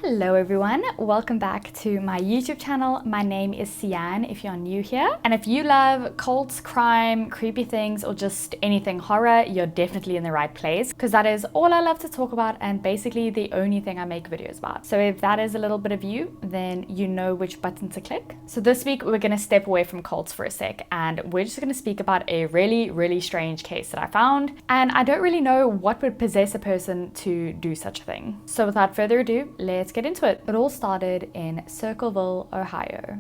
Hello everyone, welcome back to my YouTube channel. My name is Sian if you're new here. And if you love cults, crime, creepy things, or just anything horror, you're definitely in the right place, because that is all I love to talk about and basically the only thing I make videos about. So if that is a little bit of you, then you know which button to click. So this week we're gonna step away from cults for a sec, and we're just gonna speak about a really strange case that I found. And I don't really know what would possess a person to do such a thing. So without further ado, let's get into it. It all started in Circleville, Ohio,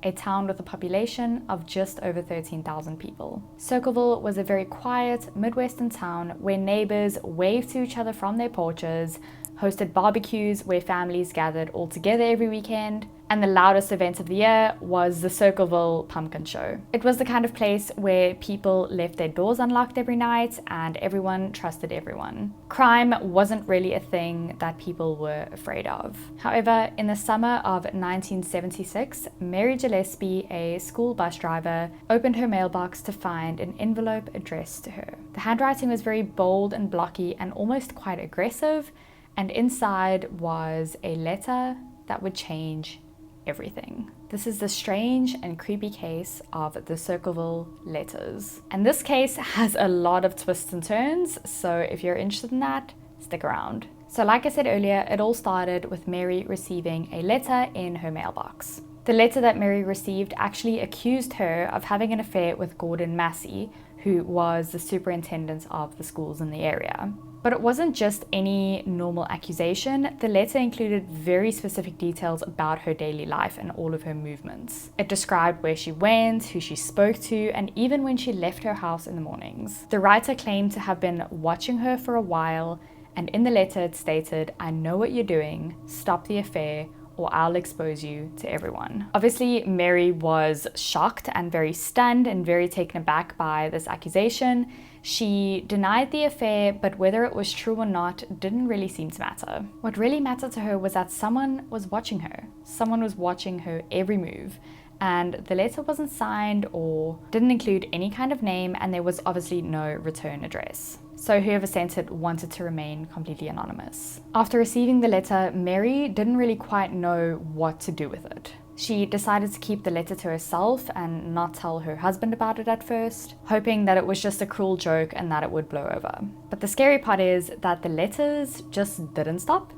a town with a population of just over 13,000 people. Circleville was a very quiet Midwestern town where neighbors waved to each other from their porches, hosted barbecues where families gathered all together every weekend, and the loudest event of the year was the Circleville Pumpkin Show. It was the kind of place where people left their doors unlocked every night and everyone trusted everyone. Crime wasn't really a thing that people were afraid of. However, in the summer of 1976, Mary Gillespie, a school bus driver, opened her mailbox to find an envelope addressed to her. The handwriting was very bold and blocky and almost quite aggressive, and inside was a letter that would change everything. This is the strange and creepy case of the Circleville letters. And this case has a lot of twists and turns, so if you're interested in that, stick around. So like I said earlier, it all started with Mary receiving a letter in her mailbox. The letter that Mary received actually accused her of having an affair with Gordon Massey, who was the superintendent of the schools in the area. But it wasn't just any normal accusation. The letter included very specific details about her daily life and all of her movements. It described where she went, who she spoke to, and even when she left her house in the mornings. The writer claimed to have been watching her for a while, and in the letter it stated, "I know what you're doing, stop the affair, or I'll expose you to everyone." Obviously, Mary was shocked and very stunned and very taken aback by this accusation. She denied the affair, but whether it was true or not didn't really seem to matter. What really mattered to her was that someone was watching her. Someone was watching her every move. And the letter wasn't signed or didn't include any kind of name, and there was obviously no return address. So whoever sent it wanted to remain completely anonymous. After receiving the letter, Mary didn't really quite know what to do with it. She decided to keep the letter to herself and not tell her husband about it at first, hoping that it was just a cruel joke and that it would blow over. But the scary part is that the letters just didn't stop.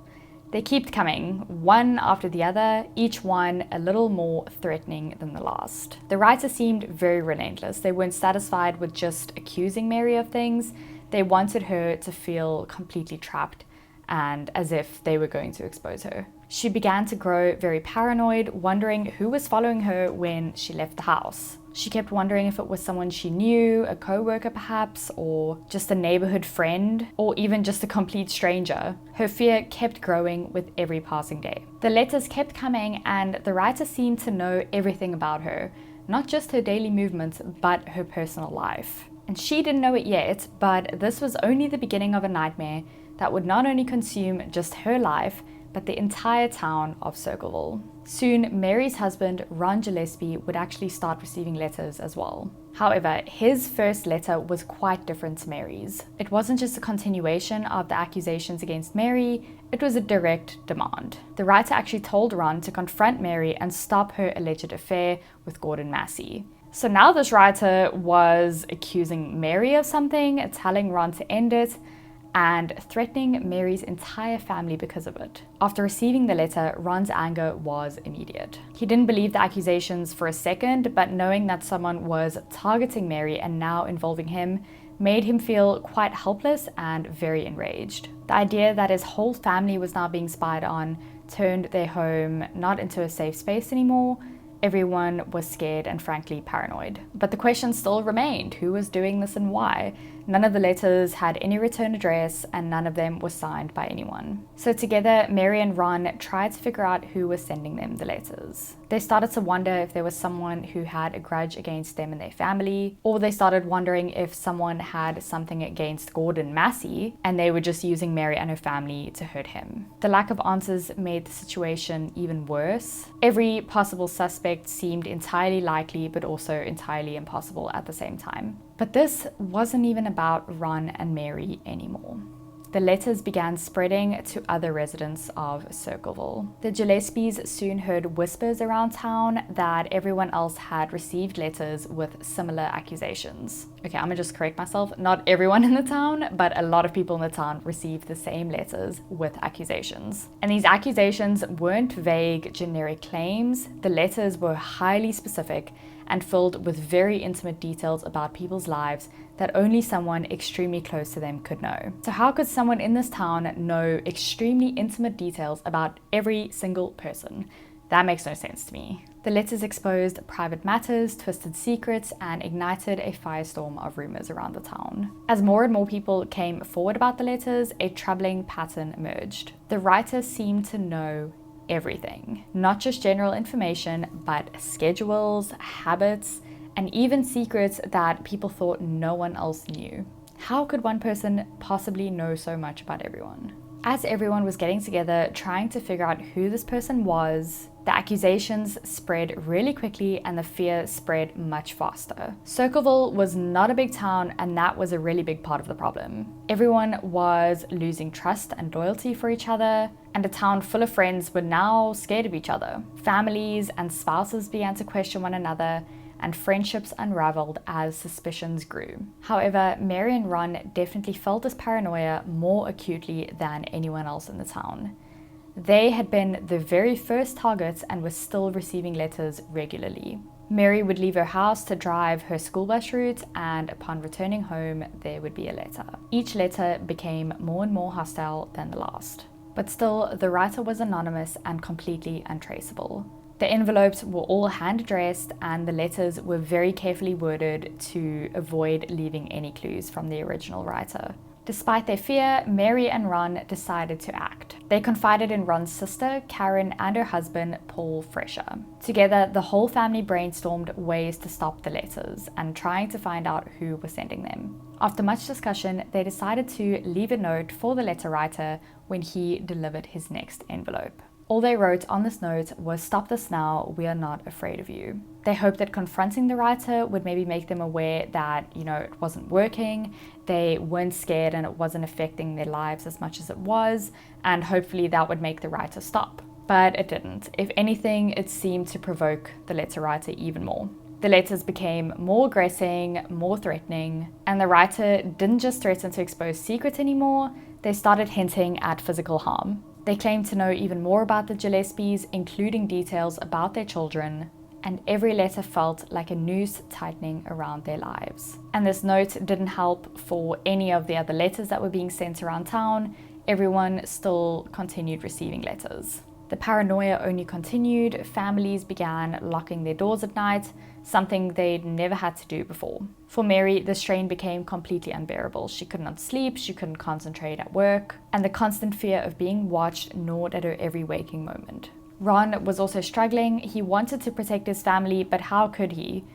They kept coming, one after the other, each one a little more threatening than the last. The writer seemed very relentless. They weren't satisfied with just accusing Mary of things. They wanted her to feel completely trapped and as if they were going to expose her. She began to grow very paranoid, wondering who was following her when she left the house. She kept wondering if it was someone she knew, a co-worker perhaps, or just a neighborhood friend, or even just a complete stranger. Her fear kept growing with every passing day. The letters kept coming, and the writer seemed to know everything about her, not just her daily movements, but her personal life. And she didn't know it yet, but this was only the beginning of a nightmare that would not only consume just her life, but the entire town of Circleville. Soon, Mary's husband, Ron Gillespie, would actually start receiving letters as well. However, his first letter was quite different to Mary's. It wasn't just a continuation of the accusations against Mary, it was a direct demand. The writer actually told Ron to confront Mary and stop her alleged affair with Gordon Massey. So now this writer was accusing Mary of something, telling Ron to end it, and threatening Mary's entire family because of it. After receiving the letter, Ron's anger was immediate. He didn't believe the accusations for a second, but knowing that someone was targeting Mary and now involving him made him feel quite helpless and very enraged. The idea that his whole family was now being spied on turned their home not into a safe space anymore. Everyone was scared and frankly paranoid. But the question still remained, who was doing this and why? None of the letters had any return address and none of them was signed by anyone. So together, Mary and Ron tried to figure out who was sending them the letters. They started to wonder if there was someone who had a grudge against them and their family, or they started wondering if someone had something against Gordon Massey and they were just using Mary and her family to hurt him. The lack of answers made the situation even worse. Every possible suspect seemed entirely likely but also entirely impossible at the same time. But this wasn't even about Ron and Mary anymore. the letters began spreading to other residents of Circleville. The Gillespies soon heard whispers around town that everyone else had received letters with similar accusations. Okay, I'm gonna just correct myself. Not everyone in the town, but a lot of people in the town received the same letters with accusations. And these accusations weren't vague, generic claims. The letters were highly specific and filled with very intimate details about people's lives that only someone extremely close to them could know. So how could someone in this town know extremely intimate details about every single person? That makes no sense to me. The letters exposed private matters, twisted secrets, and ignited a firestorm of rumors around the town. As more and more people came forward about the letters, a troubling pattern emerged. The writer seemed to know everything, not just general information, but schedules, habits, and even secrets that people thought no one else knew. How could one person possibly know so much about everyone? As everyone was getting together trying to figure out who this person was, the accusations spread really quickly and the fear spread much faster. Circleville was not a big town, and that was a really big part of the problem. Everyone was losing trust and loyalty for each other, and a town full of friends were now scared of each other. Families and spouses began to question one another, and friendships unraveled as suspicions grew. However, Mary and Ron definitely felt this paranoia more acutely than anyone else in the town. They had been the very first targets and were still receiving letters regularly. Mary would leave her house to drive her school bus route, and upon returning home, there would be a letter. Each letter became more and more hostile than the last. But still, the writer was anonymous and completely untraceable. The envelopes were all hand-addressed, and the letters were very carefully worded to avoid leaving any clues from the original writer. Despite their fear, Mary and Ron decided to act. They confided in Ron's sister, Karen, and her husband, Paul Fresher. Together, the whole family brainstormed ways to stop the letters and trying to find out who was sending them. After much discussion, they decided to leave a note for the letter writer when he delivered his next envelope. All they wrote on this note was, "Stop this now, we are not afraid of you." They hoped that confronting the writer would maybe make them aware that, it wasn't working, they weren't scared and it wasn't affecting their lives as much as it was, and hopefully that would make the writer stop. But it didn't. If anything, it seemed to provoke the letter writer even more. The letters became more aggressive, more threatening, and the writer didn't just threaten to expose secrets anymore, they started hinting at physical harm. They claimed to know even more about the Gillespies, including details about their children, and every letter felt like a noose tightening around their lives. And this note didn't help for any of the other letters that were being sent around town. Everyone still continued receiving letters. The paranoia only continued. Families began locking their doors at night, something they'd never had to do before. For Mary, the strain became completely unbearable. She could not sleep, she couldn't concentrate at work, and the constant fear of being watched gnawed at her every waking moment. Ron was also struggling. He wanted to protect his family, but how could he?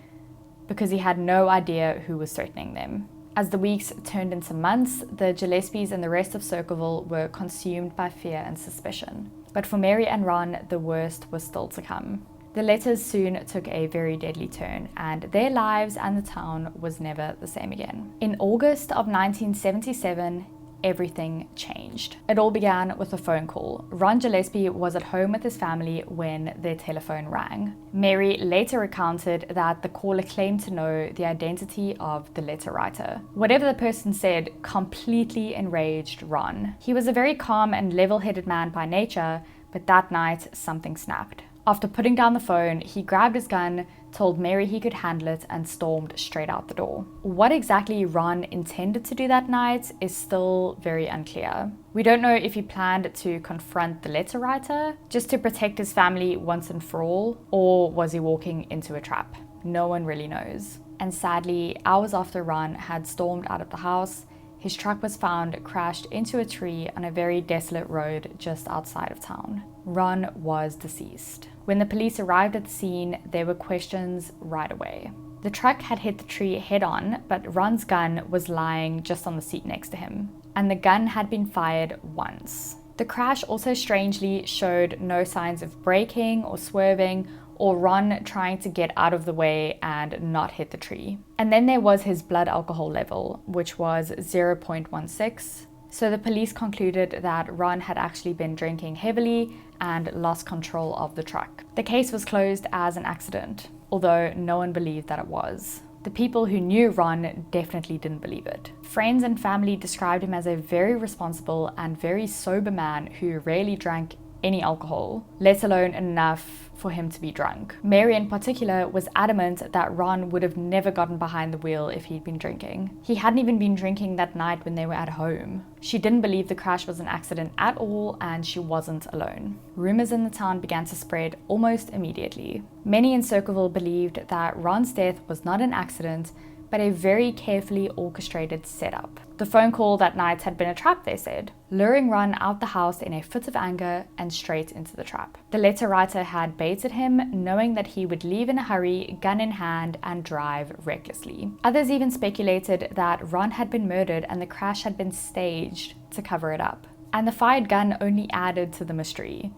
Because he had no idea who was threatening them. As the weeks turned into months, the Gillespies and the rest of Circleville were consumed by fear and suspicion. But for Mary and Ron, the worst was still to come. The letters soon took a very deadly turn, and their lives and the town was never the same again. In August of 1977, everything changed. It all began with a phone call. Ron Gillespie was at home with his family when their telephone rang. Mary later recounted that the caller claimed to know the identity of the letter writer. Whatever the person said completely enraged Ron. He was a very calm and level-headed man by nature, but that night something snapped. After putting down the phone, he grabbed his gun, told Mary he could handle it, and stormed straight out the door. What exactly Ron intended to do that night is still very unclear. We don't know if he planned to confront the letter writer just to protect his family once and for all, or was he walking into a trap? No one really knows. And sadly, hours after Ron had stormed out of the house, his truck was found crashed into a tree on a very desolate road just outside of town. Ron was deceased. When the police arrived at the scene, there were questions right away. The truck had hit the tree head on, but Ron's gun was lying just on the seat next to him, and the gun had been fired once. The crash also strangely showed no signs of braking or swerving, or Ron trying to get out of the way and not hit the tree. And then there was his blood alcohol level, which was 0.16. So the police concluded that Ron had actually been drinking heavily and lost control of the truck. The case was closed as an accident, although no one believed that it was. The people who knew Ron definitely didn't believe it. Friends and family described him as a very responsible and very sober man who rarely drank any alcohol, let alone enough for him to be drunk. Mary in particular was adamant that Ron would have never gotten behind the wheel if he'd been drinking. He hadn't even been drinking that night when they were at home. She didn't believe the crash was an accident at all, and she wasn't alone. Rumors in the town began to spread almost immediately. Many in Circleville believed that Ron's death was not an accident, but a very carefully orchestrated setup. The phone call that night had been a trap, they said, luring Ron out the house in a fit of anger and straight into the trap. The letter writer had baited him, knowing that he would leave in a hurry, gun in hand, and drive recklessly. Others even speculated that Ron had been murdered and the crash had been staged to cover it up. And the fired gun only added to the mystery.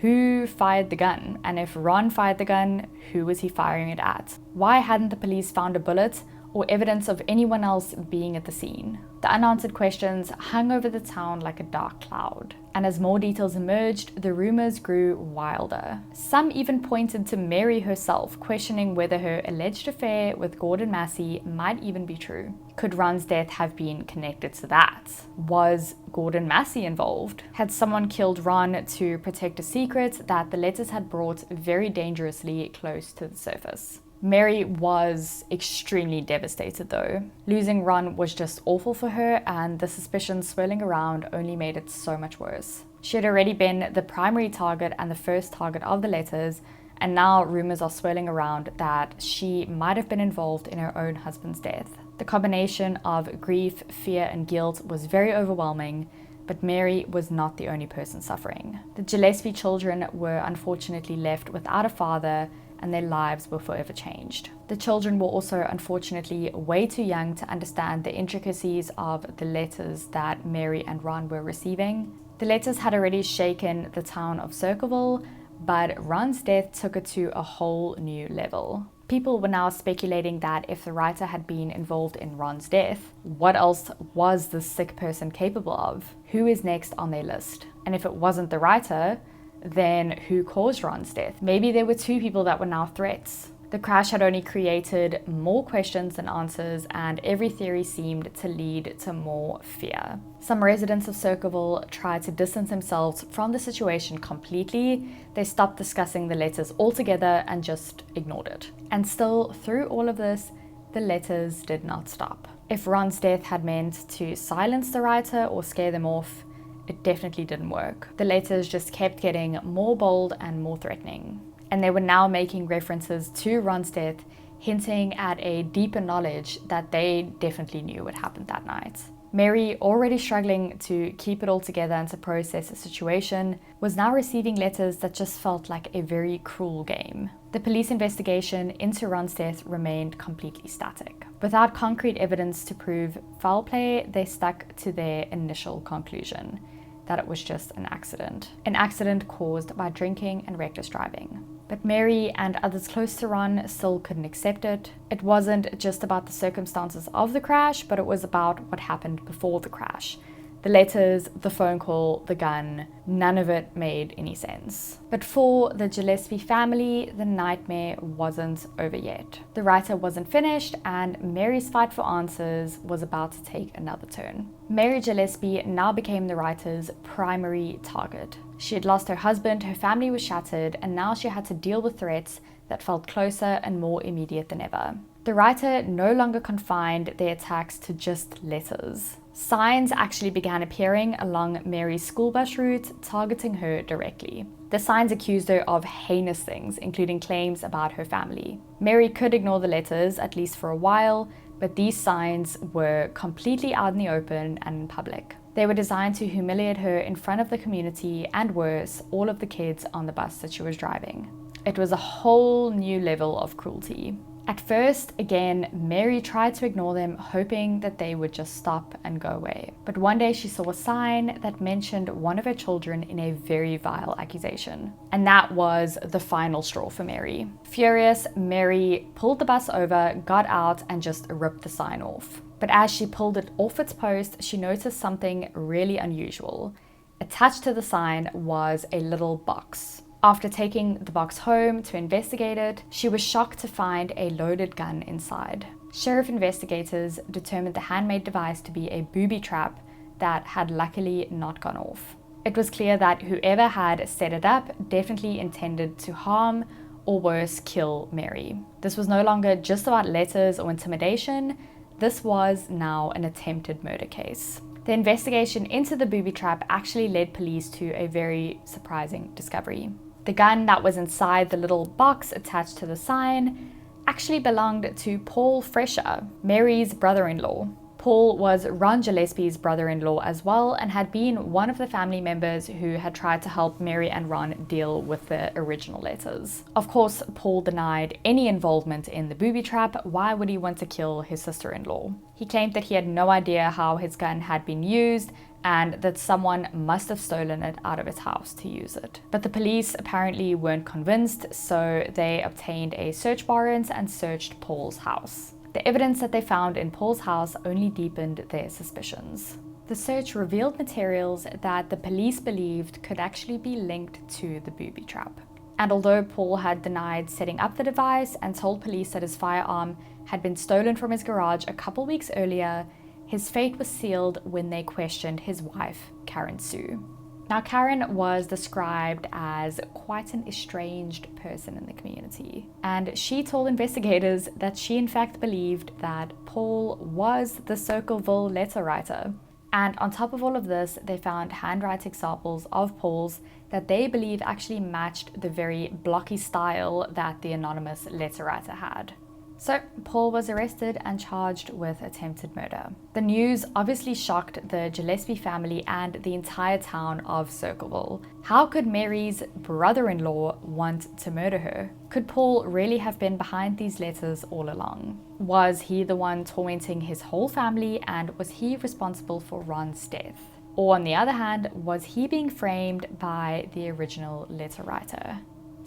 Who fired the gun? And if Ron fired the gun, who was he firing it at? Why hadn't the police found a bullet or evidence of anyone else being at the scene? The unanswered questions hung over the town like a dark cloud. And as more details emerged, the rumors grew wilder. Some even pointed to Mary herself, questioning whether her alleged affair with Gordon Massey might even be true. Could Ron's death have been connected to that? Was Gordon Massey involved? Had someone killed Ron to protect a secret that the letters had brought very dangerously close to the surface? Mary was extremely devastated though. Losing Ron was just awful for her, and the suspicions swirling around only made it so much worse. She had already been the primary target and the first target of the letters, and now rumors are swirling around that she might have been involved in her own husband's death. The combination of grief, fear, and guilt was very overwhelming, but Mary was not the only person suffering. The Gillespie children were unfortunately left without a father, and their lives were forever changed. The children were also unfortunately way too young to understand the intricacies of the letters that Mary and Ron were receiving. The letters had already shaken the town of Circleville, but Ron's death took it to a whole new level. People were now speculating that if the writer had been involved in Ron's death, what else was this sick person capable of? Who is next on their list? And if it wasn't the writer, then who caused Ron's death? Maybe there were two people that were now threats. The crash had only created more questions than answers, and every theory seemed to lead to more fear. Some residents of Circleville tried to distance themselves from the situation completely. They stopped discussing the letters altogether and just ignored it. And still, through all of this, the letters did not stop. If Ron's death had meant to silence the writer or scare them off, it definitely didn't work. The letters just kept getting more bold and more threatening. And they were now making references to Ron's death, hinting at a deeper knowledge that they definitely knew what happened that night. Mary, already struggling to keep it all together and to process the situation, was now receiving letters that just felt like a very cruel game. The police investigation into Ron's death remained completely static. Without concrete evidence to prove foul play, they stuck to their initial conclusion, that it was just an accident caused by drinking and reckless driving. But Mary and others close to Ron still couldn't accept it. It wasn't just about the circumstances of the crash, but it was about what happened before the crash. The letters, the phone call, the gun, none of it made any sense. But for the Gillespie family, the nightmare wasn't over yet. The writer wasn't finished, and Mary's fight for answers was about to take another turn. Mary Gillespie now became the writer's primary target. She had lost her husband, her family was shattered, and now she had to deal with threats that felt closer and more immediate than ever. The writer no longer confined their attacks to just letters. Signs actually began appearing along Mary's school bus route, targeting her directly. The signs accused her of heinous things, including claims about her family. Mary could ignore the letters, at least for a while, but these signs were completely out in the open and in public. They were designed to humiliate her in front of the community and, worse, all of the kids on the bus that she was driving. It was a whole new level of cruelty. At first, again, Mary tried to ignore them, hoping that they would just stop and go away. But one day she saw a sign that mentioned one of her children in a very vile accusation. And that was the final straw for Mary. Furious, Mary pulled the bus over, got out, and just ripped the sign off. But as she pulled it off its post, she noticed something really unusual. Attached to the sign was a little box. After taking the box home to investigate it, she was shocked to find a loaded gun inside. Sheriff investigators determined the handmade device to be a booby trap that had luckily not gone off. It was clear that whoever had set it up definitely intended to harm or worse, kill Mary. This was no longer just about letters or intimidation. This was now an attempted murder case. The investigation into the booby trap actually led police to a very surprising discovery. The gun that was inside the little box attached to the sign actually belonged to Paul Fresher, Mary's brother-in-law. Paul was Ron Gillespie's brother-in-law as well and had been one of the family members who had tried to help Mary and Ron deal with the original letters. Of course, Paul denied any involvement in the booby trap. Why would he want to kill his sister-in-law? He claimed that he had no idea how his gun had been used and that someone must have stolen it out of his house to use it. But the police apparently weren't convinced, so they obtained a search warrant and searched Paul's house. The evidence that they found in Paul's house only deepened their suspicions. The search revealed materials that the police believed could actually be linked to the booby trap. And although Paul had denied setting up the device and told police that his firearm had been stolen from his garage a couple weeks earlier, his fate was sealed when they questioned his wife, Karen Sue. Now, Karen was described as quite an estranged person in the community, and she told investigators that she in fact believed that Paul was the Circleville letter writer. And on top of all of this, they found handwriting samples of Paul's that they believe actually matched the very blocky style that the anonymous letter writer had. So Paul was arrested and charged with attempted murder. The news obviously shocked the Gillespie family and the entire town of Circleville. How could Mary's brother-in-law want to murder her? Could Paul really have been behind these letters all along? Was he the one tormenting his whole family, and was he responsible for Ron's death? Or on the other hand, was he being framed by the original letter writer?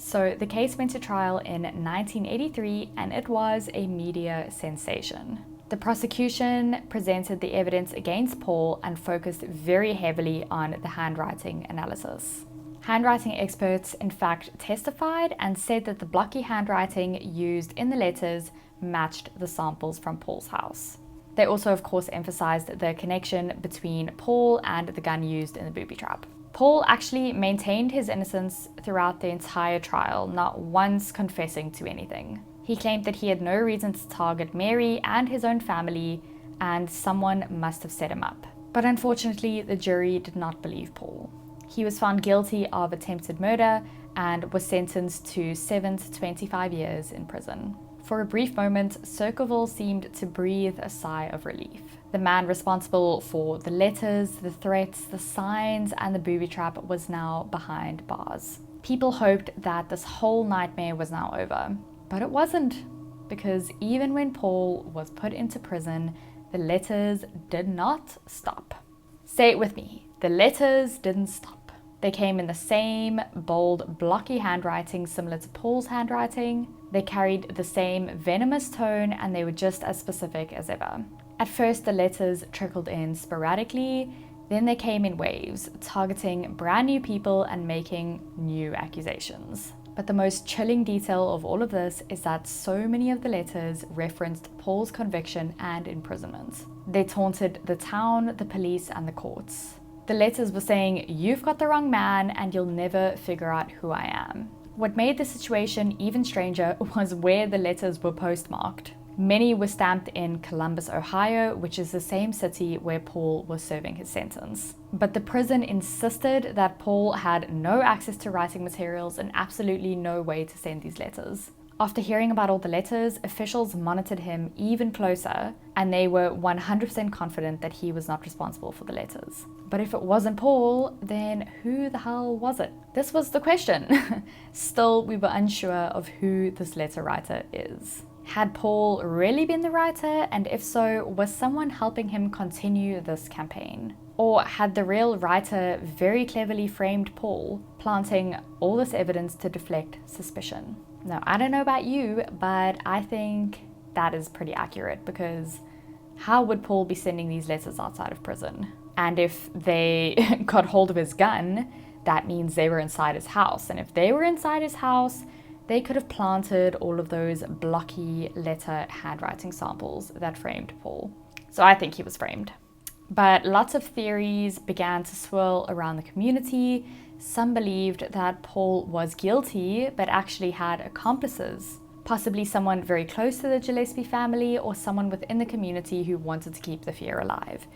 So the case went to trial in 1983 and it was a media sensation. The prosecution presented the evidence against Paul and focused very heavily on the handwriting analysis. Handwriting experts in fact testified and said that the blocky handwriting used in the letters matched the samples from Paul's house. They also of course emphasized the connection between Paul and the gun used in the booby trap. Paul actually maintained his innocence throughout the entire trial, not once confessing to anything. He claimed that he had no reason to target Mary and his own family, and someone must have set him up. But unfortunately, the jury did not believe Paul. He was found guilty of attempted murder and was sentenced to 7 to 25 years in prison. For a brief moment, Circleville seemed to breathe a sigh of relief. The man responsible for the letters, the threats, the signs, and the booby trap was now behind bars. People hoped that this whole nightmare was now over, but it wasn't, because even when Paul was put into prison, the letters did not stop. Say it with me, the letters didn't stop. They came in the same bold, blocky handwriting similar to Paul's handwriting. They carried the same venomous tone, and they were just as specific as ever. At first, the letters trickled in sporadically, then they came in waves, targeting brand new people and making new accusations. But the most chilling detail of all of this is that so many of the letters referenced Paul's conviction and imprisonment. They taunted the town, the police, and the courts. The letters were saying, "You've got the wrong man and you'll never figure out who I am." What made the situation even stranger was where the letters were postmarked. Many were stamped in Columbus, Ohio, which is the same city where Paul was serving his sentence. But the prison insisted that Paul had no access to writing materials and absolutely no way to send these letters. After hearing about all the letters, officials monitored him even closer, and they were 100% confident that he was not responsible for the letters. But if it wasn't Paul, then who the hell was it? This was the question. Still, we were unsure of who this letter writer is. Had Paul really been the writer? And if so, was someone helping him continue this campaign? Or had the real writer very cleverly framed Paul, planting all this evidence to deflect suspicion? Now, I don't know about you, but I think that is pretty accurate, because how would Paul be sending these letters outside of prison? And if they got hold of his gun, that means they were inside his house. And if they were inside his house, they could have planted all of those blocky letter handwriting samples that framed Paul. So I think he was framed. But lots of theories began to swirl around the community. Some believed that Paul was guilty, but actually had accomplices. Possibly someone very close to the Gillespie family or someone within the community who wanted to keep the fear alive.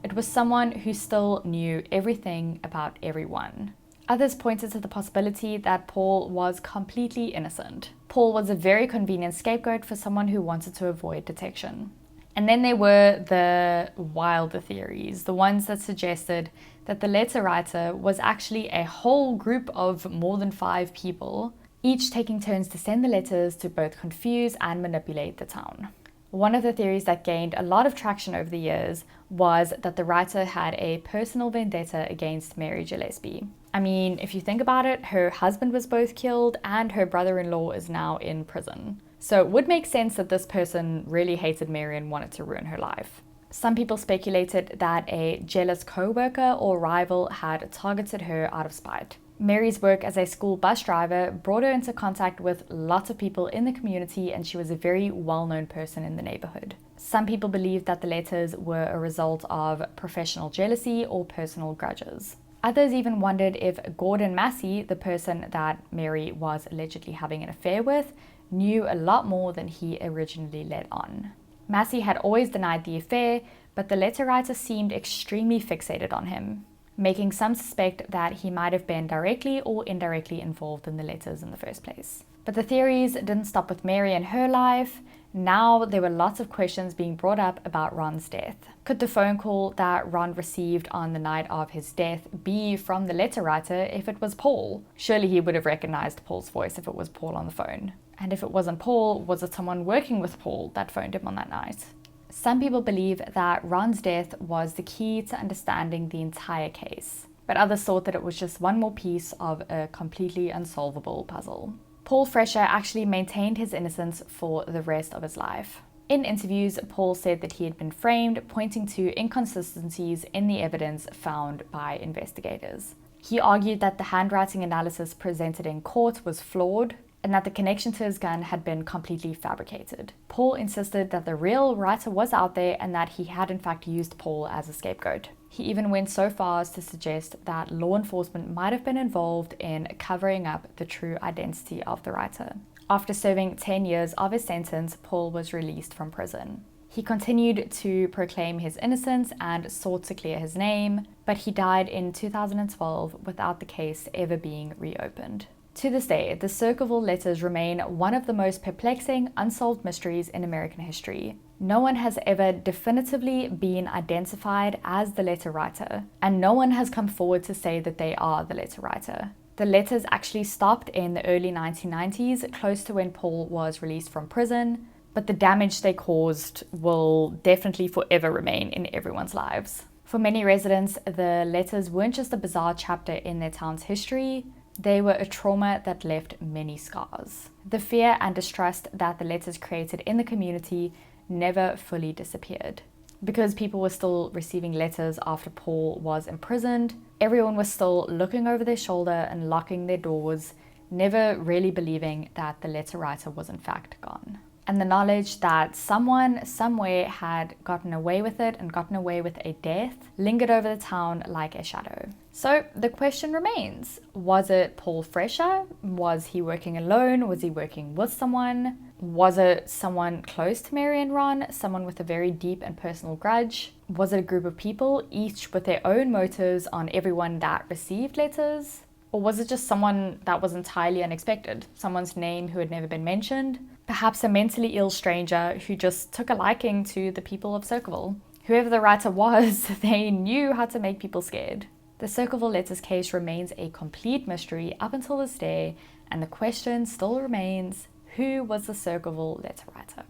It was someone who still knew everything about everyone. Others pointed to the possibility that Paul was completely innocent. Paul was a very convenient scapegoat for someone who wanted to avoid detection. And then there were the wilder theories, the ones that suggested that the letter writer was actually a whole group of more than 5 people, each taking turns to send the letters to both confuse and manipulate the town. One of the theories that gained a lot of traction over the years was that the writer had a personal vendetta against Mary Gillespie. I mean, if you think about it, her husband was both killed and her brother-in-law is now in prison. So it would make sense that this person really hated Mary and wanted to ruin her life. Some people speculated that a jealous co-worker or rival had targeted her out of spite. Mary's work as a school bus driver brought her into contact with lots of people in the community, and she was a very well-known person in the neighborhood. Some people believed that the letters were a result of professional jealousy or personal grudges. Others even wondered if Gordon Massey, the person that Mary was allegedly having an affair with, knew a lot more than he originally let on. Massey had always denied the affair, but the letter writer seemed extremely fixated on him, making some suspect that he might have been directly or indirectly involved in the letters in the first place. But the theories didn't stop with Mary and her life. Now there were lots of questions being brought up about Ron's death. Could the phone call that Ron received on the night of his death be from the letter writer if it was Paul? Surely he would have recognized Paul's voice if it was Paul on the phone. And if it wasn't Paul, was it someone working with Paul that phoned him on that night? Some people believe that Ron's death was the key to understanding the entire case, but others thought that it was just one more piece of a completely unsolvable puzzle. Paul Fresher actually maintained his innocence for the rest of his life. In interviews, Paul said that he had been framed, pointing to inconsistencies in the evidence found by investigators. He argued that the handwriting analysis presented in court was flawed, and that the connection to his gun had been completely fabricated. Paul insisted that the real writer was out there and that he had in fact used Paul as a scapegoat. He even went so far as to suggest that law enforcement might have been involved in covering up the true identity of the writer. After serving 10 years of his sentence, Paul was released from prison. He continued to proclaim his innocence and sought to clear his name, but he died in 2012 without the case ever being reopened. To this day, the Circleville letters remain one of the most perplexing, unsolved mysteries in American history. No one has ever definitively been identified as the letter writer, and no one has come forward to say that they are the letter writer. The letters actually stopped in the early 1990s, close to when Paul was released from prison, but the damage they caused will definitely forever remain in everyone's lives. For many residents, the letters weren't just a bizarre chapter in their town's history, they were a trauma that left many scars. The fear and distrust that the letters created in the community never fully disappeared. Because people were still receiving letters after Paul was imprisoned, everyone was still looking over their shoulder and locking their doors, never really believing that the letter writer was in fact gone. And the knowledge that someone, somewhere had gotten away with it and gotten away with a death lingered over the town like a shadow. So the question remains, was it Paul Fresher? Was he working alone? Was he working with someone? Was it someone close to Mary and Ron, someone with a very deep and personal grudge? Was it a group of people, each with their own motives on everyone that received letters? Or was it just someone that was entirely unexpected, someone's name who had never been mentioned? Perhaps a mentally ill stranger who just took a liking to the people of Circleville. Whoever the writer was, they knew how to make people scared. The Circleville letters case remains a complete mystery up until this day, and the question still remains, who was the Circleville letter writer?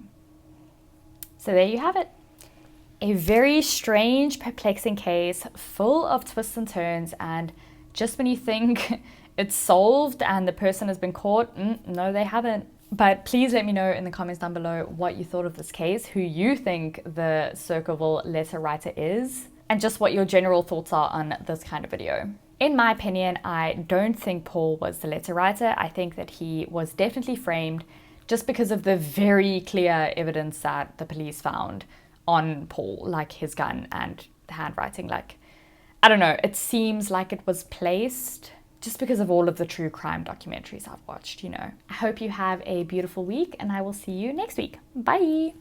So there you have it. A very strange, perplexing case full of twists and turns, and just when you think it's solved and the person has been caught, no, they haven't. But please let me know in the comments down below what you thought of this case, who you think the Circleville letter writer is, and just what your general thoughts are on this kind of video. In my opinion, I don't think Paul was the letter writer. I think that he was definitely framed just because of the very clear evidence that the police found on Paul, like his gun and the handwriting. Like, I don't know, it seems like it was placed just because of all of the true crime documentaries I've watched, you know. I hope you have a beautiful week, and I will see you next week. Bye!